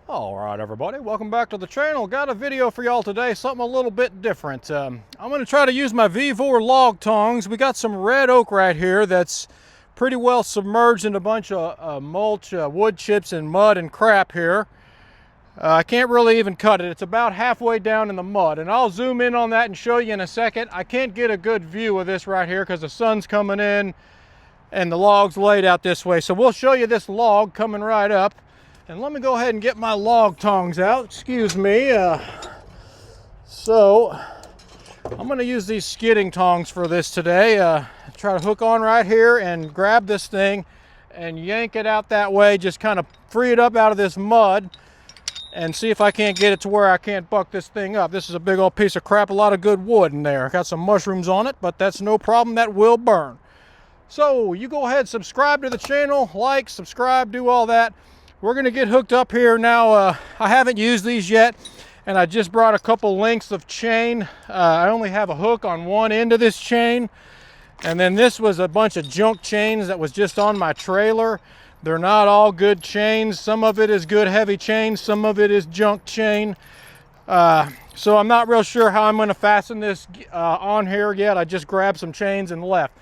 All right, everybody, welcome back to the channel. Got a video for y'all today, something a little bit different. I'm going to try to use my V4 log tongs. We got some red oak right here that's pretty well submerged in a bunch of mulch, wood chips and mud and crap here. I can't really even cut it. It's about halfway down in the mud, and I'll zoom in on that and show you in a second. I can't get a good view of this right here because the sun's coming in and the log's laid out this way. So we'll show you this log coming right up. And let me go ahead and get my log tongs out, excuse me. So I'm gonna use these skidding tongs for this today. Try to hook on right here and grab this thing and yank it out that way, just kind of free it up out of this mud and see if I can't get it to where I can't buck this thing up. This is a big old piece of crap, a lot of good wood in there. Got some mushrooms on it, but that's no problem, that will burn. So you go ahead, subscribe to the channel, like, subscribe, do all that. We're gonna get hooked up here now. I haven't used these yet, and I just brought a couple lengths of chain. I only have a hook on one end of this chain, and then this was a bunch of junk chains that was just on my trailer. They're not all good chains. Some of it is good heavy chain, some of it is junk chain. So I'm not real sure how I'm gonna fasten this on here yet. I just grabbed some chains and left.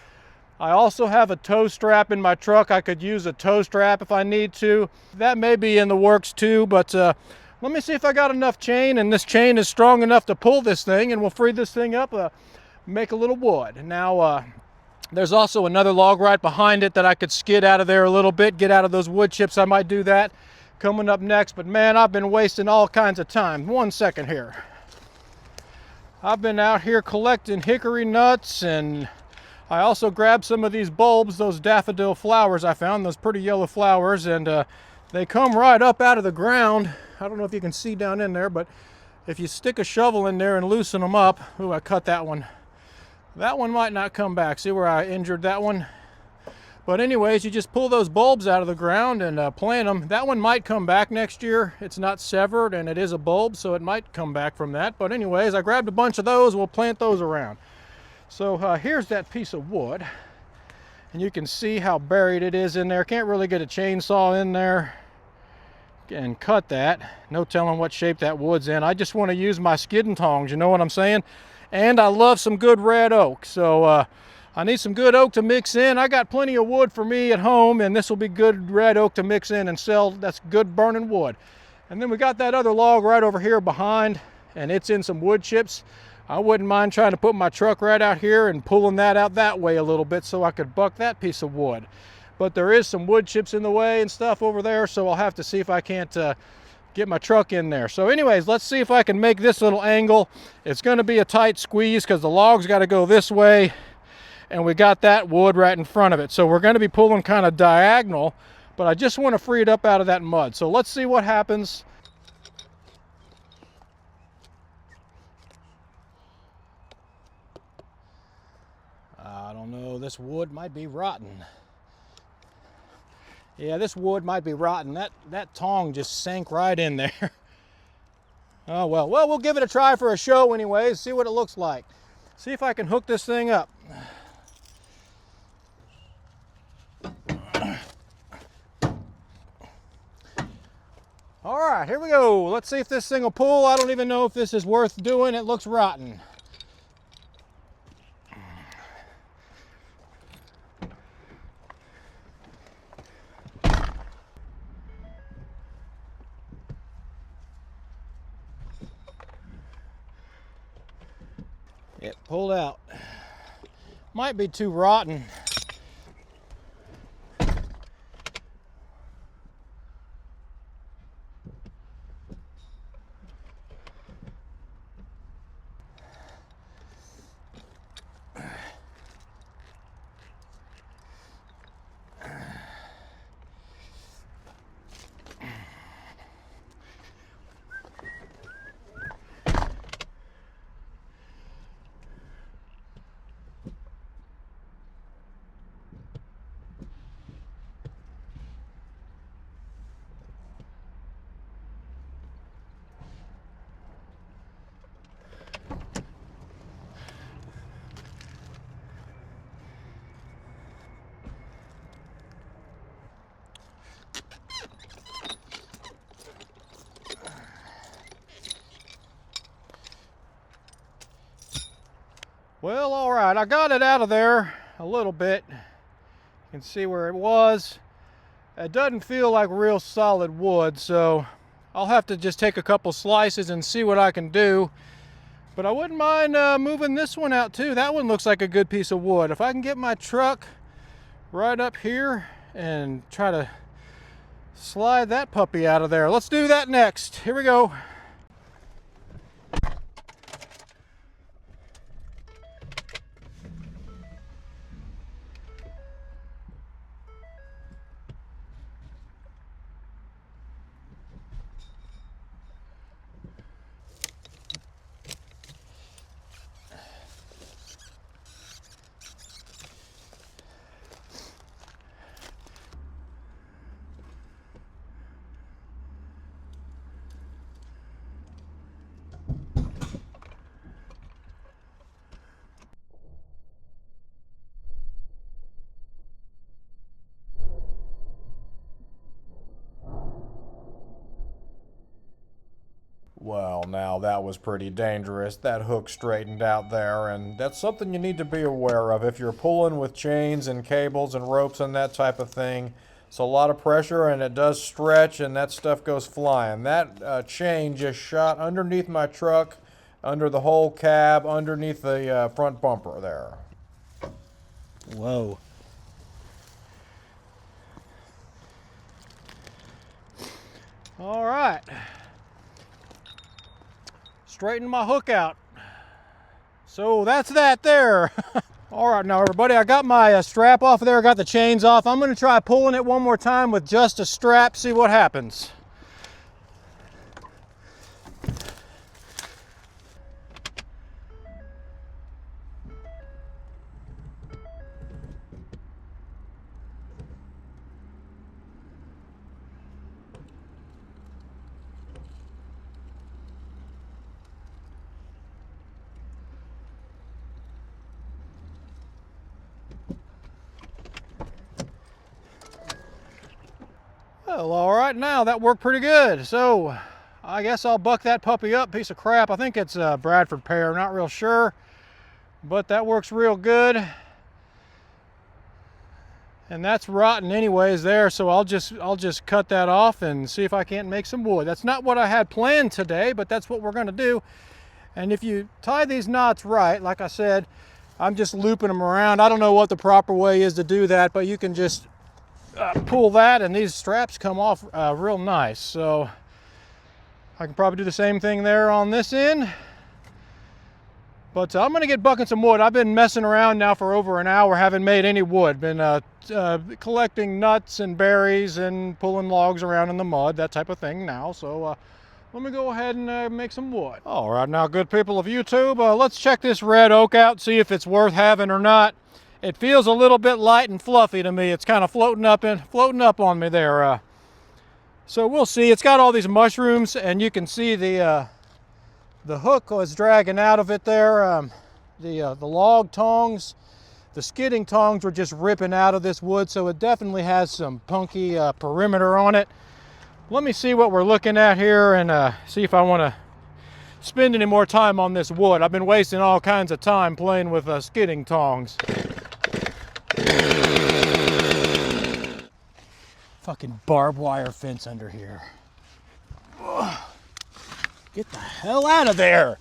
I also have a tow strap in my truck. I could use a tow strap if I need to. That may be in the works too, but let me see if I got enough chain and this chain is strong enough to pull this thing, and we'll free this thing up, make a little wood. Now, there's also another log right behind it that I could skid out of there a little bit, get out of those wood chips. I might do that coming up next, but man, I've been wasting all kinds of time. 1 second here. I've been out here collecting hickory nuts, and I also grabbed some of these bulbs, those daffodil flowers I found, those pretty yellow flowers, and they come right up out of the ground. I don't know if you can see down in there, but if you stick a shovel in there and loosen them up, ooh, I cut that one. That one might not come back. See where I injured that one? But anyways, you just pull those bulbs out of the ground and plant them. That one might come back next year. It's not severed and it is a bulb, so it might come back from that. But anyways, I grabbed a bunch of those. We'll plant those around. So here's that piece of wood, and you can see how buried it is in there. Can't really get a chainsaw in there and cut that. No telling what shape that wood's in. I just want to use my skidding tongs, you know what I'm saying? And I love some good red oak, so I need some good oak to mix in. I got plenty of wood for me at home, and this will be good red oak to mix in and sell. That's good burning wood. And then we got that other log right over here behind, and it's in some wood chips. I wouldn't mind trying to put my truck right out here and pulling that out that way a little bit so I could buck that piece of wood. But there is some wood chips in the way and stuff over there, so I'll have to see if I can't get my truck in there. So anyways, let's see if I can make this little angle. It's going to be a tight squeeze because the log's got to go this way, and we got that wood right in front of it. So we're going to be pulling kind of diagonal, but I just want to free it up out of that mud. So let's see what happens. I don't know, this wood might be rotten. Yeah, this wood might be rotten. That tong just sank right in there. Oh well, we'll give it a try for a show anyways, see what it looks like. See if I can hook this thing up. All right, here we go. Let's see if this thing will pull. I don't even know if this is worth doing. It looks rotten. It pulled out. Might be too rotten. Well, all right, I got it out of there a little bit. You can see where it was. It doesn't feel like real solid wood, so I'll have to just take a couple slices and see what I can do. But I wouldn't mind moving this one out too. That one looks like a good piece of wood. If I can get my truck right up here and try to slide that puppy out of there. Let's do that next. Here we go. Well, now that was pretty dangerous. That hook straightened out there, and that's something you need to be aware of. If you're pulling with chains and cables and ropes and that type of thing, it's a lot of pressure and it does stretch and that stuff goes flying. That chain just shot underneath my truck, under the whole cab, underneath the front bumper there. Whoa. All right. Straighten my hook out. So that's that there. All right, now everybody, I got my strap off there. I got the chains off. I'm gonna try pulling it one more time with just a strap, see what happens. Well, all right, now that worked pretty good. So I guess I'll buck that puppy up, piece of crap. I think it's a Bradford pear, not real sure, but that works real good. And that's rotten anyways there, so I'll just cut that off and see if I can't make some wood. That's not what I had planned today, but that's what we're gonna do. And if you tie these knots right, like I said, I'm just looping them around. I don't know what the proper way is to do that, but you can just pull that and these straps come off real nice. So I can probably do the same thing there on this end. But I'm gonna get bucking some wood. I've been messing around now for over an hour, haven't made any wood. Been collecting nuts and berries and pulling logs around in the mud, that type of thing now. So let me go ahead and make some wood. All right, now good people of YouTube, let's check this red oak out, see if it's worth having or not. It feels a little bit light and fluffy to me. It's kind of floating up on me there. So we'll see. It's got all these mushrooms, and you can see the hook was dragging out of it there. The log tongs, the skidding tongs were just ripping out of this wood, so it definitely has some punky perimeter on it. Let me see what we're looking at here and see if I want to spend any more time on this wood. I've been wasting all kinds of time playing with skidding tongs. Fucking barbed wire fence under here. Ugh. Get the hell out of there.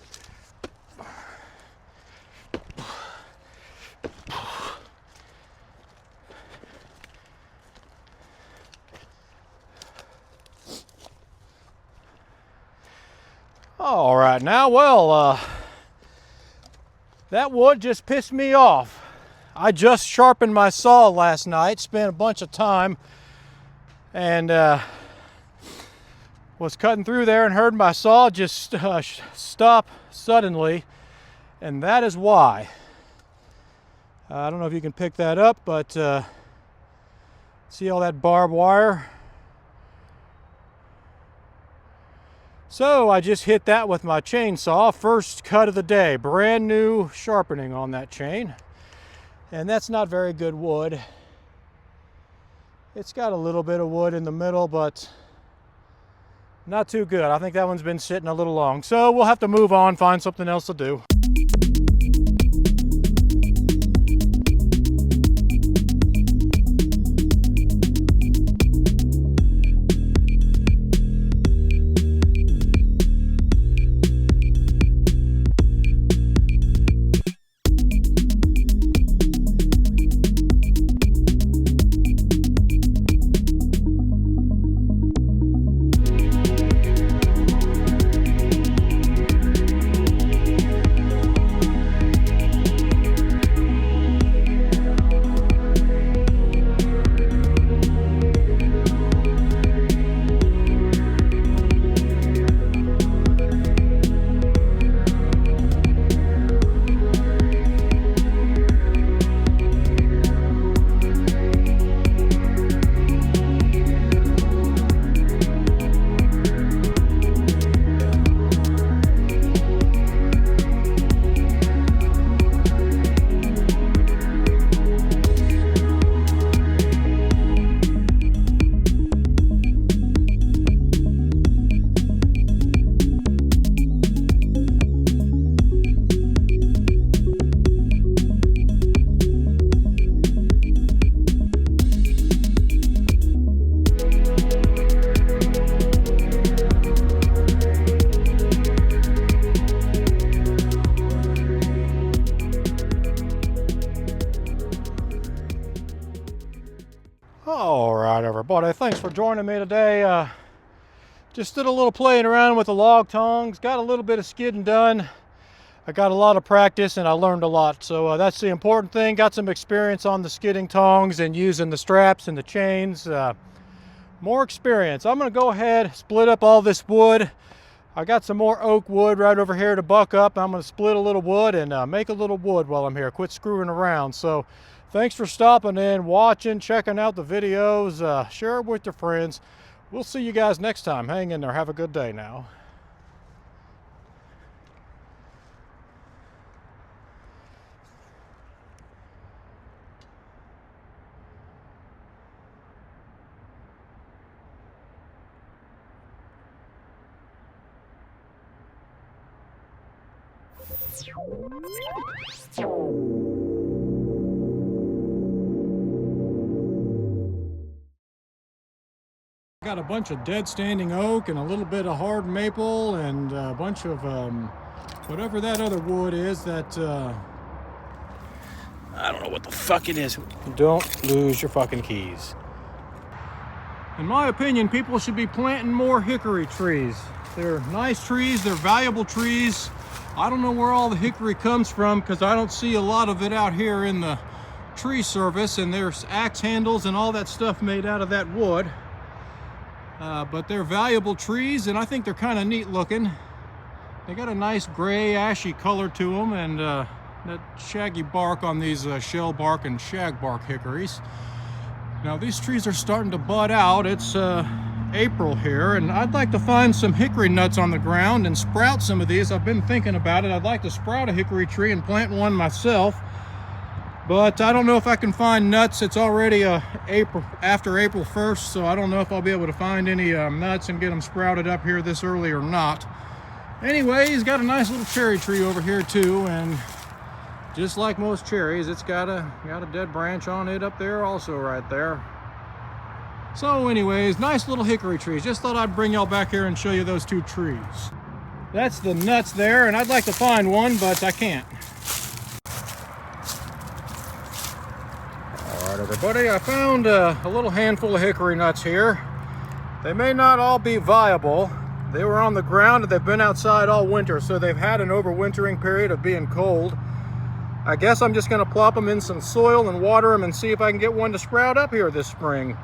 All right, now, well, that wood just pissed me off. I just sharpened my saw last night, spent a bunch of time, and was cutting through there and heard my saw just stop suddenly, and that is why. I don't know if you can pick that up, but see all that barbed wire? So I just hit that with my chainsaw, first cut of the day, brand new sharpening on that chain. And that's not very good wood. It's got a little bit of wood in the middle, but not too good. I think that one's been sitting a little long. So we'll have to move on, find something else to do. thanks for joining me today. Just did a little playing around with the log tongs, got a little bit of skidding done. I got a lot of practice and I learned a lot, so that's the important thing. Got some experience on the skidding tongs and using the straps and the chains. More experience. I'm going to go ahead, split up all this wood. I got some more oak wood right over here to buck up. I'm going to split a little wood and make a little wood while I'm here. Quit screwing around. So thanks for stopping in, watching, checking out the videos. Share it with your friends. We'll see you guys next time. Hang in there. Have a good day now. Got a bunch of dead standing oak and a little bit of hard maple and a bunch of whatever that other wood is that I don't know what the fuck it is. Don't lose your fucking keys. In my opinion, people should be planting more hickory trees. They're nice trees, they're valuable trees. I don't know where all the hickory comes from because I don't see a lot of it out here in the tree service, and there's axe handles and all that stuff made out of that wood. But they're valuable trees, and I think they're kind of neat looking. They got a nice gray ashy color to them, and that shaggy bark on these shell bark and shag bark hickories. Now these trees are starting to bud out. It's April here, and I'd like to find some hickory nuts on the ground and sprout some of these. I've been thinking about it. I'd like to sprout a hickory tree and plant one myself, but I don't know if I can find nuts. It's already after April 1st, so I don't know if I'll be able to find any nuts and get them sprouted up here this early or not. Anyway, he's got a nice little cherry tree over here too, and just like most cherries, it's got a dead branch on it up there also right there. So anyways, nice little hickory trees. Just thought I'd bring y'all back here and show you those two trees. That's the nuts there, and I'd like to find one, but I can't. All right, everybody, I found a little handful of hickory nuts here. They may not all be viable. They were on the ground and they've been outside all winter, so they've had an overwintering period of being cold. I guess I'm just gonna plop them in some soil and water them and see if I can get one to sprout up here this spring.